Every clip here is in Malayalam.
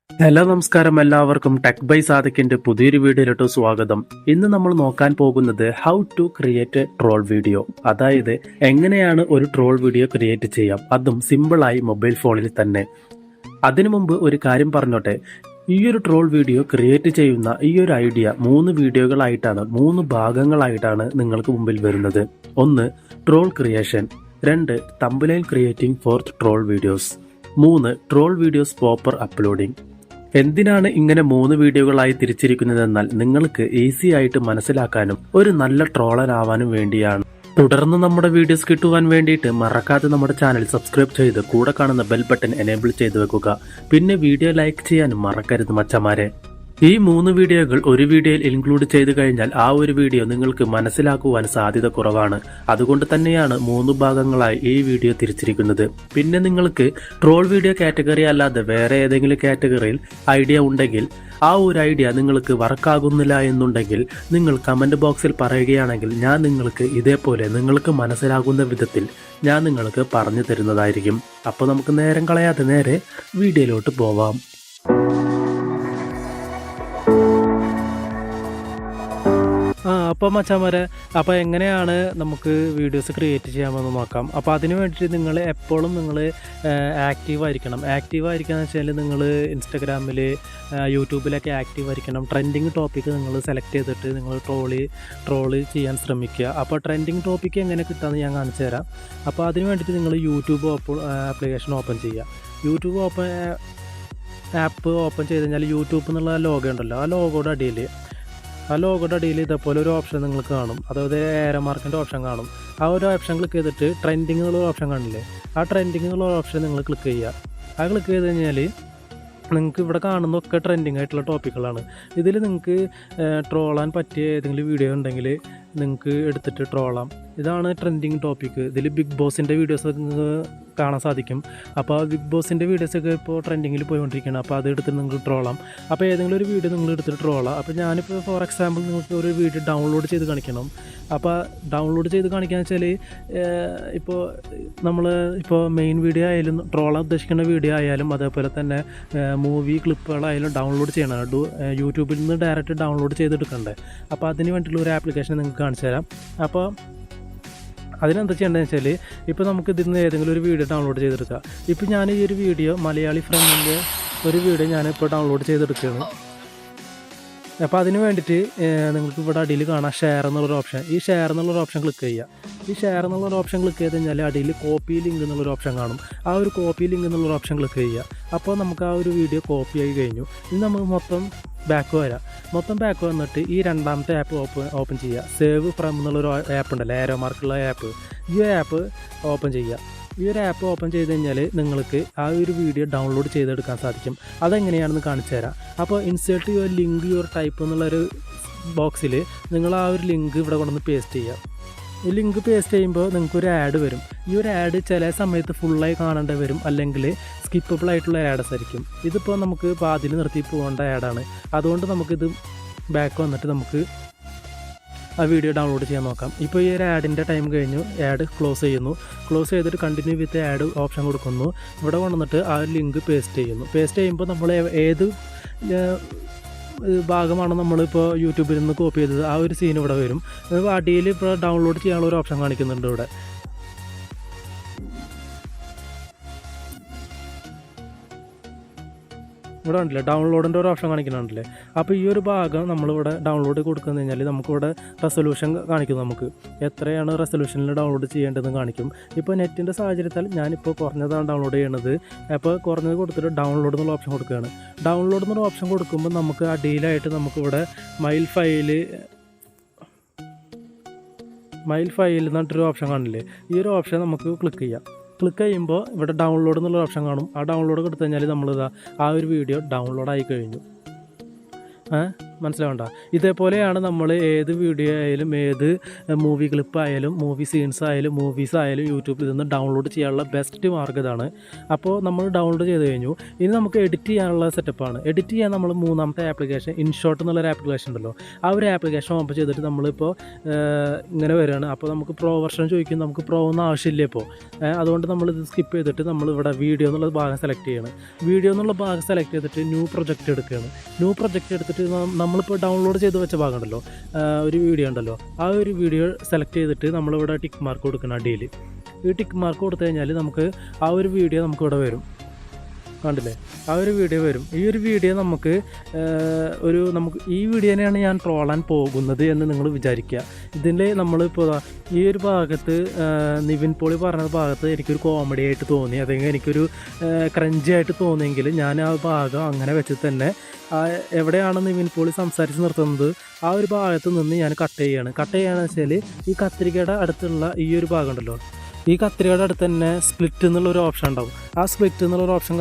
ഹലോ നമസ്കാരം, എല്ലാവർക്കും ടെക് ബൈ സാദിക്കിന്റെ പുതിയൊരു വീഡിയോയിലോട്ട് സ്വാഗതം. ഇന്ന് നമ്മൾ നോക്കാൻ പോകുന്നത് how to create a troll video, അതായത് എങ്ങനെയാണ് ഒരു ട്രോൾ വീഡിയോ ക്രിയേറ്റ് ചെയ്യാം, അതും സിമ്പിളായി മൊബൈൽ ഫോണിൽ തന്നെ. അതിനു മുമ്പ് ഒരു കാര്യം പറഞ്ഞോട്ടെ, ഈ ഒരു ട്രോൾ വീഡിയോ ക്രിയേറ്റ് ചെയ്യുന്ന ഈ ഒരു ഐഡിയ 3 വീഡിയോകളായിട്ടാണ്, 3 ഭാഗങ്ങളായിട്ടാണ് നിങ്ങൾക്ക് മുമ്പിൽ വരുന്നത്. 1 troll creation, 2 thumbnail creating for troll videos, 3 troll videos proper uploading. എന്തിനാണ് ഇങ്ങനെ 3 വീഡിയോകളായി തിരിച്ചിരിക്കുന്നതെന്നാൽ നിങ്ങൾക്ക് ഈസി ആയിട്ട് മനസ്സിലാക്കാനും ഒരു നല്ല ട്രോളർ ആവാനും വേണ്ടിയാണ്. തുടർന്ന് നമ്മുടെ വീഡിയോസ് കിട്ടുവാൻ വേണ്ടിയിട്ട് മറക്കാതെ നമ്മുടെ ചാനൽ സബ്സ്ക്രൈബ് ചെയ്ത് കൂടെ കാണുന്ന ബെൽ ബട്ടൺ എനേബിൾ ചെയ്ത് വെക്കുക. പിന്നെ വീഡിയോ ലൈക്ക് ചെയ്യാനും മറക്കരുത് മച്ചമാരെ. ഈ 3 വീഡിയോകൾ ഒരു വീഡിയോയിൽ ഇൻക്ലൂഡ് ചെയ്ത് കഴിഞ്ഞാൽ ആ ഒരു വീഡിയോ നിങ്ങൾക്ക് മനസ്സിലാക്കുവാൻ സാധ്യത കുറവാണ്. അതുകൊണ്ട് തന്നെയാണ് 3 ഭാഗങ്ങളായി ഈ വീഡിയോ തിരിച്ചിരിക്കുന്നത്. പിന്നെ നിങ്ങൾക്ക് ട്രോൾ വീഡിയോ കാറ്റഗറി അല്ലാതെ വേറെ ഏതെങ്കിലും കാറ്റഗറിയിൽ ഐഡിയ ഉണ്ടെങ്കിൽ, ആ ഒരു ഐഡിയ നിങ്ങൾക്ക് വർക്കാകുന്നില്ല എന്നുണ്ടെങ്കിൽ നിങ്ങൾ കമൻറ്റ് ബോക്സിൽ പറയുകയാണെങ്കിൽ ഞാൻ നിങ്ങൾക്ക് ഇതേപോലെ നിങ്ങൾക്ക് മനസ്സിലാകുന്ന വിധത്തിൽ ഞാൻ നിങ്ങൾക്ക് പറഞ്ഞു തരുന്നതായിരിക്കും. അപ്പോൾ നമുക്ക് നേരം കളയാതെ നേരെ വീഡിയോയിലോട്ട് പോവാം. അപ്പോൾ മച്ചാമാരെ, അപ്പോൾ എങ്ങനെയാണ് നമുക്ക് വീഡിയോസ് ക്രിയേറ്റ് ചെയ്യാമെന്ന് നോക്കാം. അപ്പോൾ അതിന് വേണ്ടിയിട്ട് നിങ്ങൾ എപ്പോഴും നിങ്ങൾ ആക്റ്റീവായിരിക്കണം. ആക്റ്റീവായിരിക്കുക എന്ന് വെച്ചാൽ നിങ്ങൾ ഇൻസ്റ്റഗ്രാമിൽ, യൂട്യൂബിലൊക്കെ ആക്റ്റീവായിരിക്കണം. ട്രെൻഡിങ് ടോപ്പിക്ക് നിങ്ങൾ സെലക്ട് ചെയ്തിട്ട് നിങ്ങൾ ട്രോള് ചെയ്യാൻ ശ്രമിക്കുക. അപ്പോൾ ട്രെൻഡിങ് ടോപ്പിക്ക് എങ്ങനെ കിട്ടാമെന്ന് ഞാൻ കാണിച്ചു തരാം. അപ്പോൾ അതിന് വേണ്ടിയിട്ട് നിങ്ങൾ യൂട്യൂബ് ആപ്ലിക്കേഷൻ ഓപ്പൺ ചെയ്യുക. യൂട്യൂബ് ആപ്പ് ഓപ്പൺ ചെയ്ത് കഴിഞ്ഞാൽ യൂട്യൂബ് എന്നുള്ള ലോഗോ ഉണ്ടല്ലോ, ആ ലോഗോയുടെ അടിയിൽ ഇതേപോലെ ഒരു ഓപ്ഷൻ നിങ്ങൾക്ക് കാണും. അതായത് ഏരോ മാർക്കിൻ്റെ ഓപ്ഷൻ കാണും. ആ ഒരു ഓപ്ഷൻ ക്ലിക്ക് ചെയ്തിട്ട് ട്രെൻഡിങ് എന്നുള്ള ഓപ്ഷൻ കാണില്ലേ, ആ ട്രെൻഡിങ് എന്നുള്ള ഓപ്ഷൻ നിങ്ങൾ ക്ലിക്ക് ചെയ്യുക. ആ ക്ലിക്ക് ചെയ്ത് കഴിഞ്ഞാൽ നിങ്ങൾക്ക് ഇവിടെ കാണുന്നതൊക്കെ ട്രെൻഡിങ് ആയിട്ടുള്ള ടോപ്പിക്കുകളാണ്. ഇതിൽ നിങ്ങൾക്ക് ട്രോളാൻ പറ്റിയ ഏതെങ്കിലും വീഡിയോ ഉണ്ടെങ്കിൽ നിങ്ങൾക്ക് എടുത്തിട്ട് ട്രോളാം. ഇതാണ് ട്രെൻഡിങ് ടോപ്പിക്ക്. ഇതിൽ ബിഗ് ബോസിൻ്റെ വീഡിയോസ് നിങ്ങൾക്ക് കാണാൻ സാധിക്കും. അപ്പോൾ ബിഗ് ബോസിൻ്റെ വീഡിയോസൊക്കെ ഇപ്പോൾ ട്രെൻഡിങ്ങിൽ പോയിക്കൊണ്ടിരിക്കുകയാണ്. അപ്പോൾ അത് എടുത്തിട്ട് നിങ്ങൾക്ക് ട്രോളാം. അപ്പോൾ ഏതെങ്കിലും ഒരു വീഡിയോ നിങ്ങൾ എടുത്തിട്ട് ട്രോളാം. അപ്പോൾ ഞാനിപ്പോൾ ഫോർ എക്സാമ്പിൾ നിങ്ങൾക്ക് ഒരു വീഡിയോ ഡൗൺലോഡ് ചെയ്ത് കാണിക്കണം. അപ്പോൾ ഡൗൺലോഡ് ചെയ്ത് കാണിക്കുകയെന്ന് വെച്ചാൽ ഇപ്പോൾ മെയിൻ വീഡിയോ ആയാലും ട്രോളാൻ ഉദ്ദേശിക്കുന്ന വീഡിയോ ആയാലും അതേപോലെ തന്നെ മൂവി ക്ലിപ്പുകളായാലും ഡൗൺലോഡ് ചെയ്യണം. യൂട്യൂബിൽ നിന്ന് ഡയറക്റ്റ് ഡൗൺലോഡ് ചെയ്തെടുക്കണ്ടേ. അപ്പോൾ അതിന് വേണ്ടിയിട്ടുള്ള ഒരു ആപ്ലിക്കേഷൻ നിങ്ങൾക്ക് കാണിച്ചു തരാം. അപ്പോൾ അതിനെന്താ ചെയ്യേണ്ടതെന്ന് വെച്ചാൽ, ഇപ്പോൾ നമുക്ക് ഇതിൽ നിന്ന് ഏതെങ്കിലും ഒരു വീഡിയോ ഡൗൺലോഡ് ചെയ്തെടുക്കുക. ഇപ്പോൾ ഞാൻ ഈ ഒരു വീഡിയോ മലയാളി ഫ്രണ്ടിൻ്റെ ഒരു വീഡിയോ ഞാനിപ്പോൾ ഡൗൺലോഡ് ചെയ്തെടുക്കുകയാണ്. അപ്പോൾ അതിന് വേണ്ടിയിട്ട് നിങ്ങൾക്ക് ഇവിടെ അടിയിൽ കാണാം ഷെയർ എന്നുള്ളൊരു ഓപ്ഷൻ. ഈ ഷെയർ എന്നുള്ളൊരു ഓപ്ഷൻ ക്ലിക്ക് ചെയ്യുക. ഈ ഷെയർ എന്നുള്ളൊരു ഓപ്ഷൻ ക്ലിക്ക് ചെയ്ത് കഴിഞ്ഞാൽ അടിയിൽ കോപ്പി ലിങ്ക് എന്നുള്ളൊരു ഓപ്ഷൻ കാണും. ആ ഒരു കോപ്പി ലിങ്ക് എന്നുള്ളൊരു ഓപ്ഷൻ ക്ലിക്ക് ചെയ്യുക. അപ്പോൾ നമുക്ക് ആ ഒരു വീഡിയോ കോപ്പി ആയി കഴിഞ്ഞു. ഇനി നമുക്ക് മൊത്തം ബാക്ക് വന്നിട്ട് ഈ രണ്ടാമത്തെ ആപ്പ് ഓപ്പൺ ചെയ്യുക. സേവ് ഫ്രം എന്നുള്ളൊരു ആപ്പ് ഉണ്ടല്ലോ, ഏരോ മാർക്കുള്ള ആപ്പ്. ഈ ആപ്പ് ഓപ്പൺ ചെയ്യുക. ഈ ഒരു ആപ്പ് ഓപ്പൺ ചെയ്ത് കഴിഞ്ഞാൽ നിങ്ങൾക്ക് ആ ഒരു വീഡിയോ ഡൗൺലോഡ് ചെയ്തെടുക്കാൻ സാധിക്കും. അതെങ്ങനെയാണെന്ന് കാണിച്ചു തരാം. അപ്പോൾ insert your link your type എന്നുള്ളൊരു ബോക്സിൽ നിങ്ങൾ ആ ഒരു ലിങ്ക് ഇവിടെ കൊണ്ടുവന്ന് പേസ്റ്റ് ചെയ്യുക. ഈ ലിങ്ക് പേസ്റ്റ് ചെയ്യുമ്പോൾ നിങ്ങൾക്കൊരു ആഡ് വരും. ഈ ഒരു ആഡ് ചില സമയത്ത് ഫുള്ളായി കാണേണ്ടി വരും, അല്ലെങ്കിൽ സ്കിപ്പബിൾ ആയിട്ടുള്ള ആഡ്സ് ആയിരിക്കും. ഇതിപ്പോൾ നമുക്ക് പാതിയിൽ നിർത്തി പോകേണ്ട ആഡാണ്. അതുകൊണ്ട് നമുക്കിത് ബാക്ക് വന്നിട്ട് നമുക്ക് ആ വീഡിയോ ഡൗൺലോഡ് ചെയ്യാൻ നോക്കാം. ഇപ്പോൾ ഈ ഒരു ആഡിൻ്റെ ടൈം കഴിഞ്ഞു. ആഡ് ക്ലോസ് ചെയ്തിട്ട് കണ്ടിന്യൂ വിത്ത് ആഡ് ഓപ്ഷൻ കൊടുക്കുന്നു. ഇവിടെ കൊണ്ടുവന്നിട്ട് ആ ലിങ്ക് പേസ്റ്റ് ചെയ്യുമ്പോൾ നമ്മൾ ഏത് ഭാഗമാണ് നമ്മളിപ്പോൾ യൂട്യൂബിൽ നിന്ന് കോപ്പി ചെയ്തത് ആ ഒരു സീൻ ഇവിടെ വരും. അടിയിൽ ഇപ്പോൾ ഡൗൺലോഡ് ചെയ്യാനുള്ള ഒരു ഓപ്ഷൻ കാണിക്കുന്നുണ്ട് ഇവിടെ. ഇവിടെ ഉണ്ടല്ലേ ഡൗൺലോഡിൻ്റെ ഒരു ഓപ്ഷൻ കാണിക്കുന്നുണ്ടല്ലേ. അപ്പോൾ ഈ ഒരു ഭാഗം നമ്മളിവിടെ ഡൗൺലോഡ് കൊടുക്കുന്നു കഴിഞ്ഞാൽ നമുക്കിവിടെ റെസൊല്യൂഷൻ കാണിക്കും. നമുക്ക് എത്രയാണ് റെസൊല്യൂഷനിൽ ഡൗൺലോഡ് ചെയ്യേണ്ടതെന്ന് കാണിക്കും. ഇപ്പോൾ നെറ്റിൻ്റെ സാഹചര്യത്തിൽ ഞാനിപ്പോൾ കുറഞ്ഞതാണ് ഡൗൺലോഡ് ചെയ്യണത്. അപ്പോൾ കുറഞ്ഞത് കൊടുത്തിട്ട് ഡൗൺലോഡ് എന്നുള്ള ഓപ്ഷൻ കൊടുക്കുകയാണ്. ഡൗൺലോഡ് എന്നുള്ള ഓപ്ഷൻ കൊടുക്കുമ്പോൾ നമുക്ക് അടിയിലായിട്ട് നമുക്കിവിടെ മൈൽ ഫയൽ എന്ന് പറഞ്ഞിട്ടൊരു ഓപ്ഷൻ കാണില്ലേ. ഈ ഒരു ഓപ്ഷൻ നമുക്ക് ക്ലിക്ക് ചെയ്യാം. ക്ലിക്ക് ചെയ്യുമ്പോൾ ഇവിടെ ഡൗൺലോഡ് എന്നുള്ള ഓപ്ഷൻ കാണും. ആ ഡൗൺലോഡ് കൊടുത്തു കഴിഞ്ഞാൽ നമ്മളിതാ ആ ഒരു വീഡിയോ ഡൗൺലോഡ് ആയി കഴിഞ്ഞു. മനസ്സിലാവണ്ട. ഇതേപോലെയാണ് നമ്മൾ ഏത് വീഡിയോ ആയാലും ഏത് മൂവി ക്ലിപ്പ് ആയാലും മൂവി സീൻസ് ആയാലും മൂവീസ് ആയാലും യൂട്യൂബിൽ നിന്ന് ഡൗൺലോഡ് ചെയ്യാനുള്ള ബെസ്റ്റ് മാർഗ്ഗം ഇതാണ്. അപ്പോൾ നമ്മൾ ഡൗൺലോഡ് ചെയ്ത് കഴിഞ്ഞു. ഇനി നമുക്ക് എഡിറ്റ് ചെയ്യാനുള്ള സെറ്റപ്പാണ്. എഡിറ്റ് ചെയ്യാൻ നമ്മൾ മൂന്നാമത്തെ ആപ്ലിക്കേഷൻ ഇൻഷോട്ട് എന്നുള്ളൊരു ആപ്ലിക്കേഷൻ ഉണ്ടല്ലോ, ആ ഒരു ആപ്ലിക്കേഷൻ ഓപ്പൺ ചെയ്തിട്ട് നമ്മളിപ്പോൾ ഇങ്ങനെ വരികയാണ്. അപ്പോൾ നമുക്ക് പ്രോ വെർഷൻ ചോദിക്കും, നമുക്ക് പ്രോ ഒന്നും ആവശ്യമില്ല ഇപ്പോൾ. അതുകൊണ്ട് നമ്മളിത് സ്കിപ്പ് ചെയ്തിട്ട് നമ്മളിവിടെ വീഡിയോ എന്നുള്ള ഭാഗം സെലക്ട് ചെയ്യണം. വീഡിയോ എന്നുള്ള ഭാഗം സെലക്ട് ചെയ്തിട്ട് ന്യൂ പ്രൊജക്റ്റ് എടുക്കുകയാണ്. ന്യൂ പ്രൊജക്റ്റ് എടുത്തിട്ട് നമ്മളിപ്പോൾ ഡൗൺലോഡ് ചെയ്ത് വെച്ച ഭാഗം ഉണ്ടല്ലോ, ഒരു വീഡിയോ ഉണ്ടല്ലോ, ആ ഒരു വീഡിയോ സെലക്ട് ചെയ്തിട്ട് നമ്മളിവിടെ ടിക്ക് മാർക്ക് കൊടുക്കണം അടിയിൽ. ഈ ടിക്ക് മാർക്ക് കൊടുത്തു കഴിഞ്ഞാൽ നമുക്ക് ആ ഒരു വീഡിയോ നമുക്കിവിടെ വരും. കണ്ടില്ലേ, ആ ഒരു വീഡിയോ വരും. ഈ ഒരു വീഡിയോ നമുക്ക് ഈ വീഡിയോനെയാണ് ഞാൻ ട്രോളാൻ പോകുന്നത് എന്ന് നിങ്ങൾ വിചാരിക്കുക. ഇതിൽ നമ്മളിപ്പോൾ ഈ ഒരു ഭാഗത്ത് നിവിൻ പോളി പറഞ്ഞ ഭാഗത്ത് എനിക്കൊരു കോമഡി ആയിട്ട് തോന്നി, അല്ലെങ്കിൽ എനിക്കൊരു ക്രഞ്ചി ആയിട്ട് തോന്നിയെങ്കിൽ ഞാൻ ആ ഭാഗം അങ്ങനെ വെച്ച് തന്നെ എവിടെയാണ് നിവിൻ പോളി സംസാരിച്ച് നിർത്തുന്നത് ആ ഒരു ഭാഗത്ത് നിന്ന് ഞാൻ കട്ട് ചെയ്യുകയാണെന്ന് വെച്ചാൽ ഈ കത്രികയുടെ അടുത്തുള്ള ഈ ഒരു ഭാഗം ഉണ്ടല്ലോ, ഈ കത്രികയുടെ അടുത്ത് തന്നെ സ്പ്ലിറ്റ് എന്നുള്ളൊരു ഓപ്ഷൻ ഉണ്ടാവും. ആ സ്പ്ലിറ്റ് എന്നുള്ളൊരു ഓപ്ഷൻ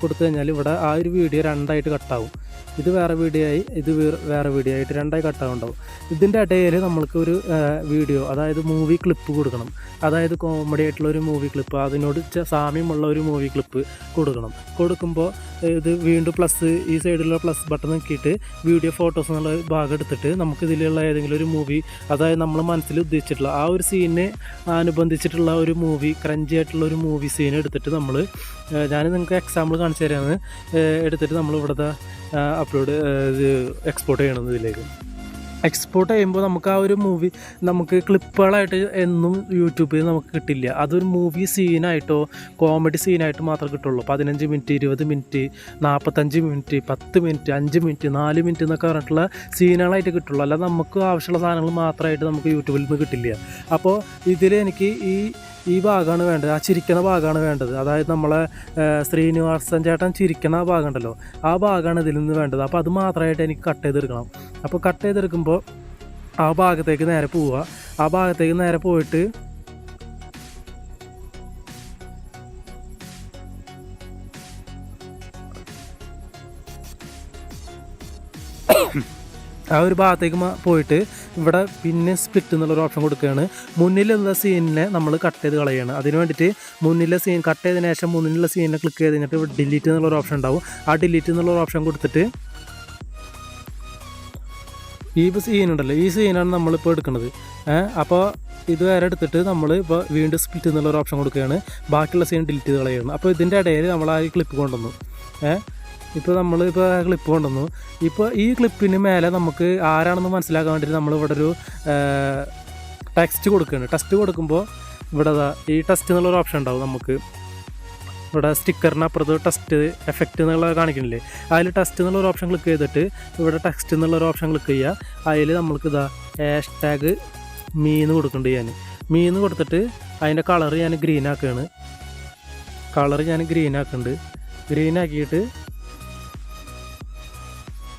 കൊടുത്തു കഴിഞ്ഞാൽ ഇവിടെ ആ ഒരു വീഡിയോ രണ്ടായിട്ട് കട്ടാവും. ഇത് വേറെ വീഡിയോ ആയി, ഇത് വേറെ വീഡിയോ ആയിട്ട് രണ്ടായി കട്ടാവുണ്ടാവും. ഇതിൻ്റെ ഇടയിൽ നമ്മൾക്ക് ഒരു വീഡിയോ, അതായത് മൂവി ക്ലിപ്പ് കൊടുക്കണം. അതായത് കോമഡി ആയിട്ടുള്ള ഒരു മൂവി ക്ലിപ്പ്, അതിനോട് സാമ്യമുള്ള ഒരു മൂവി ക്ലിപ്പ് കൊടുക്കുമ്പോൾ ഇത് വീണ്ടും പ്ലസ്, ഈ സൈഡിലുള്ള പ്ലസ് ബട്ടൺ നോക്കിയിട്ട് വീഡിയോ ഫോട്ടോസ് എന്നുള്ള ഭാഗം എടുത്തിട്ട് നമുക്ക് ഇതിലുള്ള ഏതെങ്കിലും ഒരു മൂവി, അതായത് നമ്മൾ മനസ്സിൽ ഉദ്ദേശിച്ചിട്ടുള്ള ആ ഒരു സീനിന് അനുബന്ധിച്ചിട്ടുള്ള ഒരു മൂവി, ക്രഞ്ചി ആയിട്ടുള്ള ഒരു മൂവി സീൻ എടുത്തിട്ട് ഞാൻ നിങ്ങൾക്ക് എക്സാമ്പിൾ കാണിച്ചു തരാമെന്ന് എടുത്തിട്ട് നമ്മൾ ഇവിടുത്തെ എക്സ്പോർട്ട് ചെയ്യണം. ഇതിലേക്ക് എക്സ്പോർട്ട് ചെയ്യുമ്പോൾ നമുക്ക് ആ ഒരു മൂവി നമുക്ക് ക്ലിപ്പുകളായിട്ട് എന്നും യൂട്യൂബിൽ നമുക്ക് കിട്ടില്ല. അതൊരു മൂവി സീനായിട്ടോ കോമഡി സീനായിട്ട് മാത്രമേ കിട്ടുള്ളൂ. 15 minute, 20 minute, 45 minute, 10 minute, 5 minute, 4 minute എന്നൊക്കെ പറഞ്ഞിട്ടുള്ള സീനുകളായിട്ട് കിട്ടുള്ളൂ. അല്ലാതെ നമുക്ക് ആവശ്യമുള്ള സാധനങ്ങൾ മാത്രമായിട്ട് നമുക്ക് യൂട്യൂബിൽ നിന്ന് കിട്ടില്ല. അപ്പോൾ ഇതിൽ എനിക്ക് ഈ ഭാഗമാണ് വേണ്ടത്, ആ ചിരിക്കുന്ന ഭാഗമാണ് വേണ്ടത്. അതായത് നമ്മളെ ശ്രീനിവാസൻ ചേട്ടൻ ചിരിക്കുന്ന ആ ഭാഗം ഉണ്ടല്ലോ, ആ ഭാഗമാണ് ഇതിൽ നിന്ന് വേണ്ടത്. അപ്പോൾ അത് മാത്രമായിട്ട് എനിക്ക് കട്ട് ചെയ്തെടുക്കണം. അപ്പോൾ കട്ട് ചെയ്തെടുക്കുമ്പോൾ ആ ഭാഗത്തേക്ക് നേരെ പോവുക. ആ ഭാഗത്തേക്ക് നേരെ പോയിട്ട് ആ ഒരു ഭാഗത്തേക്ക് പോയിട്ട് ഇവിടെ പിന്നെ സ്പ്ലിറ്റ് എന്നുള്ളൊരു ഓപ്ഷൻ കൊടുക്കുകയാണ്. മുന്നിലുള്ള സീനിനെ നമ്മൾ കട്ട് ചെയ്ത് കളയുകയാണ്. അതിന് വേണ്ടിയിട്ട് മുന്നിലെ സീൻ കട്ട് ചെയ്തതിന് ശേഷം മുന്നിലുള്ള സീനിനെ ക്ലിക്ക് ചെയ്ത് കഴിഞ്ഞിട്ട് ഇവിടെ ഡിലീറ്റ് എന്നുള്ളൊരു ഓപ്ഷൻ ഉണ്ടാവും. ആ ഡിലീറ്റ് എന്നുള്ളൊരു ഓപ്ഷൻ കൊടുത്തിട്ട് ഈ സീൻ ഉണ്ടല്ലോ, ഈ സീനാണ് നമ്മളിപ്പോൾ എടുക്കുന്നത്. അപ്പോൾ ഇത് വരെ എടുത്തിട്ട് നമ്മൾ ഇപ്പോൾ വീണ്ടും സ്പ്ലിറ്റ് എന്നുള്ളൊരു ഓപ്ഷൻ കൊടുക്കുകയാണ്. ബാക്കിയുള്ള സീൻ ഡിലീറ്റ് ചെയ്ത് കളയുകയാണ്. അപ്പോൾ ഇതിൻ്റെ ഇടയിൽ നമ്മൾ ആ ക്ലിപ്പ് കൊണ്ടുവന്നു. ഇപ്പോൾ നമ്മളിപ്പോൾ ക്ലിപ്പ് കൊണ്ടുവന്നു. ഇപ്പോൾ ഈ ക്ലിപ്പിന് മേലെ നമുക്ക് ആരാണെന്ന് മനസ്സിലാക്കാൻ വേണ്ടിയിട്ട് നമ്മളിവിടെ ഒരു ടെക്സ്റ്റ് കൊടുക്കുകയാണ്. ടെക്സ്റ്റ് കൊടുക്കുമ്പോൾ ഇവിടെ ഈ ടെക്സ്റ്റ് എന്നുള്ളൊരു ഓപ്ഷൻ ഉണ്ടാവും. നമുക്ക് ഇവിടെ സ്റ്റിക്കറിനപ്പുറത്ത് ടെക്സ്റ്റ് എഫക്റ്റ് എന്നുള്ള കാണിക്കുന്നില്ലേ, അതിൽ ടെക്സ്റ്റ് എന്നുള്ളൊരു ഓപ്ഷൻ ക്ലിക്ക് ചെയ്തിട്ട് ഇവിടെ ടെക്സ്റ്റ് എന്നുള്ളൊരു ഓപ്ഷൻ ക്ലിക്ക് ചെയ്യുക. അതിൽ നമ്മൾക്ക് ഹാഷ്ടാഗ് മീന്ന് കൊടുക്കുന്നുണ്ട്. ഞാൻ മീന്ന് കൊടുത്തിട്ട് അതിൻ്റെ കളറ് ഞാൻ ഗ്രീൻ ആക്കുകയാണ്. ഗ്രീൻ ആക്കിയിട്ട്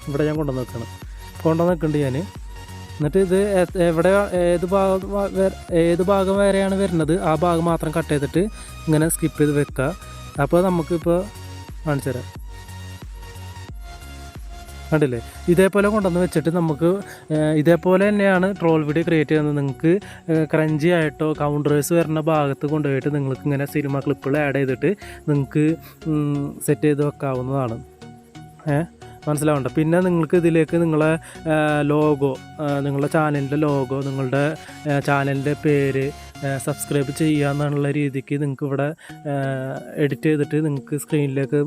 ഇവിടെ ഞാൻ കൊണ്ടുവന്ന് വെക്കുന്നുണ്ട് ഞാൻ. എന്നിട്ട് ഇത് എവിടെ ഏത് ഭാഗം വരെയാണ് വരുന്നത് ആ ഭാഗം മാത്രം കട്ട് ചെയ്തിട്ട് ഇങ്ങനെ സ്കിപ്പ് ചെയ്ത് വെക്കുക. അപ്പോൾ നമുക്കിപ്പോൾ കാണിച്ചു തരാം. കണ്ടില്ലേ, ഇതേപോലെ കൊണ്ടുവന്ന് വെച്ചിട്ട് നമുക്ക് ഇതേപോലെ തന്നെയാണ് ട്രോൾ വീഡിയോ ക്രിയേറ്റ് ചെയ്യുന്നത്. നിങ്ങൾക്ക് ക്രഞ്ചി ആയിട്ടോ കൗണ്ടേഴ്സ് വരുന്ന ഭാഗത്ത് കൊണ്ടുപോയിട്ട് നിങ്ങൾക്ക് ഇങ്ങനെ സിനിമ ക്ലിപ്പുകൾ ആഡ് ചെയ്തിട്ട് നിങ്ങൾക്ക് സെറ്റ് ചെയ്ത് വെക്കാവുന്നതാണ്. മനസ്സിലാവണ്ട. പിന്നെ നിങ്ങൾക്ക് ഇതിലേക്ക് നിങ്ങളെ ലോഗോ, നിങ്ങളുടെ ചാനലിൻ്റെ ലോഗോ, നിങ്ങളുടെ ചാനലിൻ്റെ പേര്, സബ്സ്ക്രൈബ് ചെയ്യുക എന്നുള്ള രീതിക്ക് നിങ്ങൾക്ക് ഇവിടെ എഡിറ്റ് ചെയ്തിട്ട് നിങ്ങൾക്ക് സ്ക്രീനിലേക്ക്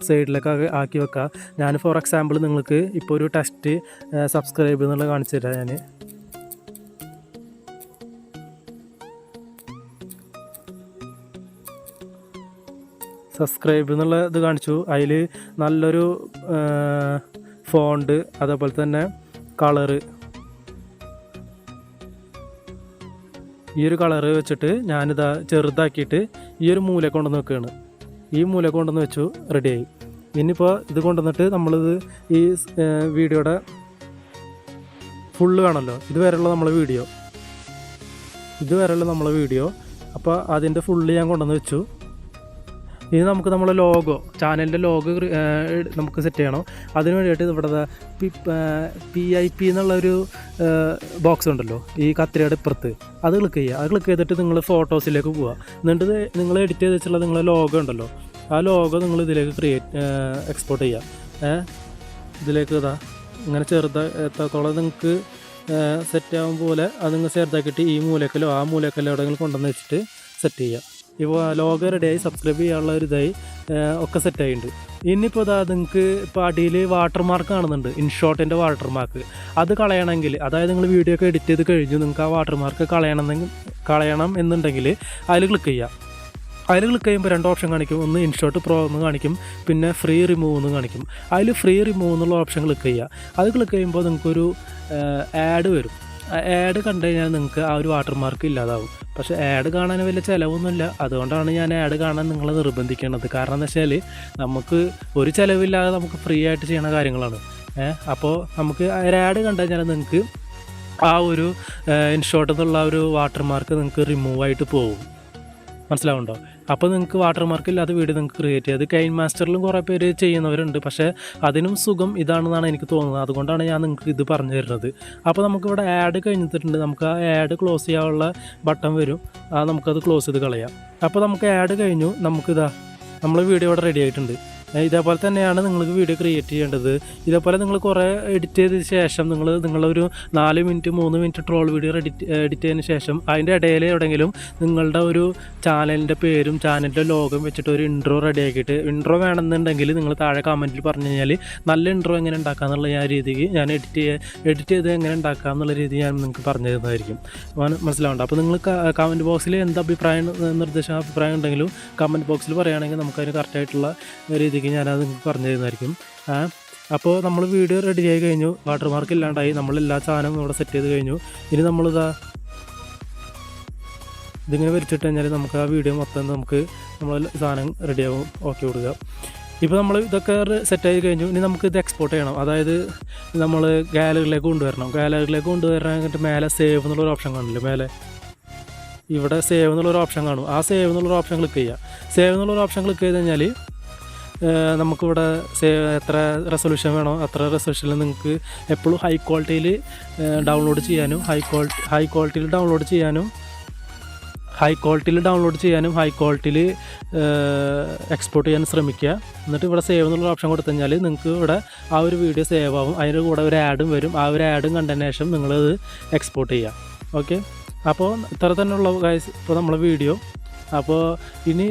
സൈഡിലേക്ക് ആക്കി വെക്കാം. ഞാൻ ഫോർ എക്സാമ്പിൾ നിങ്ങൾക്ക് ഇപ്പോൾ ഒരു ടെക്സ്റ്റ് സബ്സ്ക്രൈബ് എന്നുള്ളത് കാണിച്ചു തരാം. ഞാൻ സബ്സ്ക്രൈബ് എന്നുള്ള ഇത് കാണിച്ചു. അതിൽ നല്ലൊരു ഫോണ്ട്, അതേപോലെ തന്നെ കളറ്, ഈ ഒരു കളറ് വെച്ചിട്ട് ഞാനിതാ ചെറുതാക്കിയിട്ട് ഈ ഒരു മൂല കൊണ്ടുവന്ന് വെക്കുകയാണ്. ഈ മൂല കൊണ്ടുവന്ന് വെച്ചു, റെഡിയായി. ഇനിയിപ്പോൾ ഇത് കൊണ്ടുവന്നിട്ട് നമ്മളിത് ഈ വീഡിയോയുടെ ഫുള്ള് വേണമല്ലോ, ഇതുവരെയുള്ള നമ്മളെ വീഡിയോ. അപ്പോൾ അതിൻ്റെ ഫുള്ള് ഞാൻ കൊണ്ടുവന്ന് വെച്ചു. ഇനി നമുക്ക് നമ്മളെ ലോഗോ ചാനലിൻ്റെ ലോഗോ നമുക്ക് സെറ്റ് ചെയ്യണം. അതിന് വേണ്ടിയിട്ട് ഇവിടെ PIP എന്നുള്ളൊരു ബോക്സ് ഉണ്ടല്ലോ ഈ കത്തിരിയുടെ ഇപ്പുറത്ത്, അത് ക്ലിക്ക് ചെയ്യുക. അത് ക്ലിക്ക് ചെയ്തിട്ട് നിങ്ങൾ ഫോട്ടോസിലേക്ക് പോവുക. എന്നിട്ട് നിങ്ങൾ എഡിറ്റ് ചെയ്ത് വെച്ചുള്ള നിങ്ങളെ ലോഗോ ഉണ്ടല്ലോ, ആ ലോഗോ നിങ്ങൾ ഇതിലേക്ക് എക്സ്പോർട്ട് ചെയ്യുക. ഇതിലേക്ക് ഇങ്ങനെ ചെറുതാത്തോളം നിങ്ങൾക്ക് സെറ്റ് ആകും പോലെ അത് നിങ്ങൾ ചെറുതാക്കിയിട്ട് ഈ മൂലക്കലോ ആ മൂലക്കലോ എവിടെയെങ്കിലും കൊണ്ടുവന്ന് വെച്ചിട്ട് സെറ്റ് ചെയ്യുക. ഇപ്പോൾ ലോഗോ റെഡിയായി, സബ്സ്ക്രൈബ് ചെയ്യാനുള്ള ഒരു ഇതായി ഒക്കെ സെറ്റായിട്ടുണ്ട്. ഇനിയിപ്പോൾ നിങ്ങൾക്ക് ഇപ്പോൾ അടിയിൽ വാട്ടർ മാർക്ക് കാണുന്നുണ്ട്, ഇൻഷോട്ടിൻ്റെ വാട്ടർ മാർക്ക്. അത് കളയണമെങ്കിൽ, അതായത് നിങ്ങൾ വീഡിയോ ഒക്കെ എഡിറ്റ് ചെയ്ത് കഴിഞ്ഞു നിങ്ങൾക്ക് ആ വാട്ടർ മാർക്ക് കളയണം എന്നുണ്ടെങ്കിൽ അതിൽ ക്ലിക്ക് ചെയ്യുക. അതിൽ ക്ലിക്ക് ചെയ്യുമ്പോൾ 2 ഓപ്ഷൻ കാണിക്കും. ഒന്ന് ഇൻഷോട്ട് പ്രോ എന്ന് കാണിക്കും, പിന്നെ ഫ്രീ റിമൂവ് എന്ന് കാണിക്കും. അതിൽ ഫ്രീ റിമൂവ് എന്നുള്ള ഓപ്ഷൻ ക്ലിക്ക് ചെയ്യുക. അത് ക്ലിക്ക് ചെയ്യുമ്പോൾ നിങ്ങൾക്കൊരു ആഡ് വരും. ആഡ് കണ്ടു കഴിഞ്ഞാൽ നിങ്ങൾക്ക് ആ ഒരു വാട്ടർ മാർക്ക് ഇല്ലാതാവും. പക്ഷേ ആഡ് കാണാൻ വലിയ ചിലവൊന്നുമില്ല. അതുകൊണ്ടാണ് ഞാൻ ആഡ് കാണാൻ നിങ്ങളെ നിർബന്ധിക്കുന്നത്. കാരണം എന്ന് വെച്ചാൽ നമുക്ക് ഒരു ചിലവില്ലാതെ നമുക്ക് ഫ്രീ ആയിട്ട് ചെയ്യുന്ന കാര്യങ്ങളാണ്. അപ്പോൾ നമുക്ക് ആഡ് കണ്ടു കഴിഞ്ഞാൽ നിങ്ങൾക്ക് ആ ഒരു ഇൻഷോട്ടിൽ നിന്നുള്ള ഒരു വാട്ടർ മാർക്ക് നിങ്ങൾക്ക് റിമൂവ് ആയിട്ട് പോകും. മനസ്സിലാവുന്നുണ്ടോ? അപ്പോൾ നിങ്ങൾക്ക് വാട്ടർ മാർക്ക് ഇല്ലാത്ത വീഡിയോ നിങ്ങൾക്ക് ക്രിയേറ്റ് ചെയ്യാം. അത് കൈൻ മാസ്റ്ററിലും കുറേ പേര് ചെയ്യുന്നവരുണ്ട്, പക്ഷേ അതിനും സുഖം ഇതാണെന്നാണ് എനിക്ക് തോന്നുന്നത്. അതുകൊണ്ടാണ് ഞാൻ നിങ്ങൾക്ക് ഇത് പറഞ്ഞു തരുന്നത്. അപ്പോൾ നമുക്കിവിടെ ആഡ് കഴിഞ്ഞിട്ടുണ്ട്. നമുക്ക് ആ ആഡ് ക്ലോസ് ചെയ്യാനുള്ള ബട്ടൺ വരും, നമുക്കത് ക്ലോസ് ചെയ്ത് കളയാം. അപ്പോൾ നമുക്ക് ആഡ് കഴിഞ്ഞു. നമ്മൾ വീഡിയോ ഇവിടെ റെഡി ആയിട്ടുണ്ട്. ഇതേപോലെ തന്നെയാണ് നിങ്ങൾക്ക് വീഡിയോ ക്രിയേറ്റ് ചെയ്യേണ്ടത്. ഇതേപോലെ നിങ്ങൾ കുറേ എഡിറ്റ് ചെയ്തതിന് ശേഷം നിങ്ങളൊരു 4 minute 3 minute troll video edit ചെയ്തതിന് ശേഷം അതിൻ്റെ ഇടയിൽ എവിടെയെങ്കിലും നിങ്ങളുടെ ഒരു ചാനലിൻ്റെ പേരും ചാനലിൻ്റെ ലോഗോയും വെച്ചിട്ട് ഒരു ഇൻട്രോ റെഡി ആക്കിയിട്ട്, ഇൻട്രോ വേണമെന്നുണ്ടെങ്കിൽ നിങ്ങൾ താഴെ കമൻറ്റിൽ പറഞ്ഞു കഴിഞ്ഞാൽ നല്ല ഇൻട്രോ എങ്ങനെ ഉണ്ടാക്കുക എന്നുള്ള രീതിക്ക് ഞാൻ എഡിറ്റ് ചെയ്ത് എങ്ങനെ ഉണ്ടാക്കുക എന്നുള്ള രീതി ഞാൻ നിങ്ങൾക്ക് പറഞ്ഞു തരുന്നതായിരിക്കും. മനസ്സിലാവുന്നുണ്ട്? അപ്പോൾ നിങ്ങൾ കമൻറ്റ് ബോക്സിൽ എന്ത് അഭിപ്രായം ഉണ്ടെങ്കിലും കമൻറ്റ് ബോക്സിൽ പറയുകയാണെങ്കിൽ നമുക്കതിന് കറക്റ്റായിട്ടുള്ള രീതിക്ക് ഞാനത് നിങ്ങൾക്ക് പറഞ്ഞു തരുന്നതായിരിക്കും. അപ്പോൾ നമ്മൾ വീഡിയോ റെഡി ആയി കഴിഞ്ഞു, വാട്ടർ മാർക്ക് ഇല്ലാണ്ടായി, നമ്മളെല്ലാ സാധനവും ഇവിടെ സെറ്റ് ചെയ്ത് കഴിഞ്ഞു. ഇനി ഇതിങ്ങനെ വരച്ചിട്ട് കഴിഞ്ഞാൽ നമുക്ക് ആ വീഡിയോ മൊത്തം നമ്മൾ സാധനം റെഡിയാവും. ഓക്കെ കൊടുക്കുക. ഇപ്പോൾ നമ്മൾ ഇതൊക്കെ സെറ്റായി കഴിഞ്ഞു. ഇനി നമുക്ക് ഇത് എക്സ്പോർട്ട് ചെയ്യണം. അതായത് നമ്മൾ ഗാലറിയിലേക്ക് കൊണ്ടുവരാനായിട്ട് മേലെ സേവ് എന്നുള്ളൊരു ഓപ്ഷൻ കാണില്ലേ, മേലെ ഇവിടെ സേവ് എന്നുള്ളൊരു ഓപ്ഷൻ കാണും. ആ സേവ് എന്നുള്ളൊരു ഓപ്ഷൻ ക്ലിക്ക് ചെയ്യുക. സേവ് എന്നുള്ളൊരു ഓപ്ഷൻ ക്ലിക്ക് ചെയ്ത് കഴിഞ്ഞാൽ നമുക്കിവിടെ എത്ര റെസൊല്യൂഷൻ വേണോ അത്ര റെസൊല്യൂഷനിൽ നിങ്ങൾക്ക് എപ്പോഴും ഹൈ ക്വാളിറ്റിയിൽ ഡൗൺലോഡ് ചെയ്യാനും ഹൈ ക്വാളിറ്റിയിൽ ഡൗൺലോഡ് ചെയ്യാനും ഹൈ ക്വാളിറ്റിയിൽ എക്സ്പോർട്ട് ചെയ്യാൻ ശ്രമിക്കുക. എന്നിട്ട് ഇവിടെ സേവ് എന്നുള്ള ഓപ്ഷൻ കൊടുത്തു കഴിഞ്ഞാൽ നിങ്ങൾക്ക് ഇവിടെ ആ ഒരു വീഡിയോ സേവ് ആവും. അതിൻ്റെ കൂടെ ഒരു ആഡും വരും. ആ ഒരു ആഡും കണ്ടതിന് ശേഷം നിങ്ങളത് എക്സ്പോർട്ട് ചെയ്യുക. ഓക്കെ, അപ്പോൾ ഇത്ര തന്നെയുള്ള ഇപ്പോൾ നമ്മളെ വീഡിയോ. അപ്പോൾ ഇനി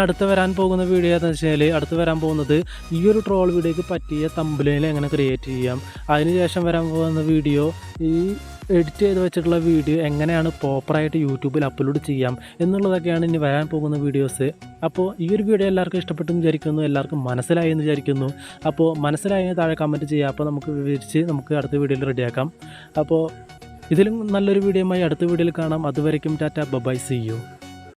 അടുത്ത് വരാൻ പോകുന്ന വീഡിയോ എന്ന് വെച്ചാൽ അടുത്ത് വരാൻ പോകുന്നത് ഈ ഒരു ട്രോൾ വീഡിയോയ്ക്ക് പറ്റിയ തംബ്നെയിൽ എങ്ങനെ ക്രിയേറ്റ് ചെയ്യാം, അതിനുശേഷം വരാൻ പോകുന്ന വീഡിയോ ഈ എഡിറ്റ് ചെയ്ത് വെച്ചിട്ടുള്ള വീഡിയോ എങ്ങനെയാണ് പ്രോപ്പറായിട്ട് യൂട്യൂബിൽ അപ്ലോഡ് ചെയ്യാം എന്നുള്ളതൊക്കെയാണ് ഇനി വരാൻ പോകുന്ന വീഡിയോസ്. അപ്പോൾ ഈ ഒരു വീഡിയോ എല്ലാവർക്കും ഇഷ്ടപ്പെട്ടെന്ന് വിചാരിക്കുന്നു, എല്ലാവർക്കും മനസ്സിലായി എന്ന് വിചാരിക്കുന്നു. അപ്പോൾ മനസ്സിലായെങ്കിൽ താഴെ കമൻറ്റ് ചെയ്യുക. അപ്പോൾ നമുക്ക് അടുത്ത വീഡിയോയിൽ റെഡിയാക്കാം. അപ്പോൾ ഇതിലും നല്ലൊരു വീഡിയോയുമായി അടുത്ത വീഡിയോയിൽ കാണാം. അതുവരയ്ക്കും ടാറ്റ, ബൈ, സീ യു.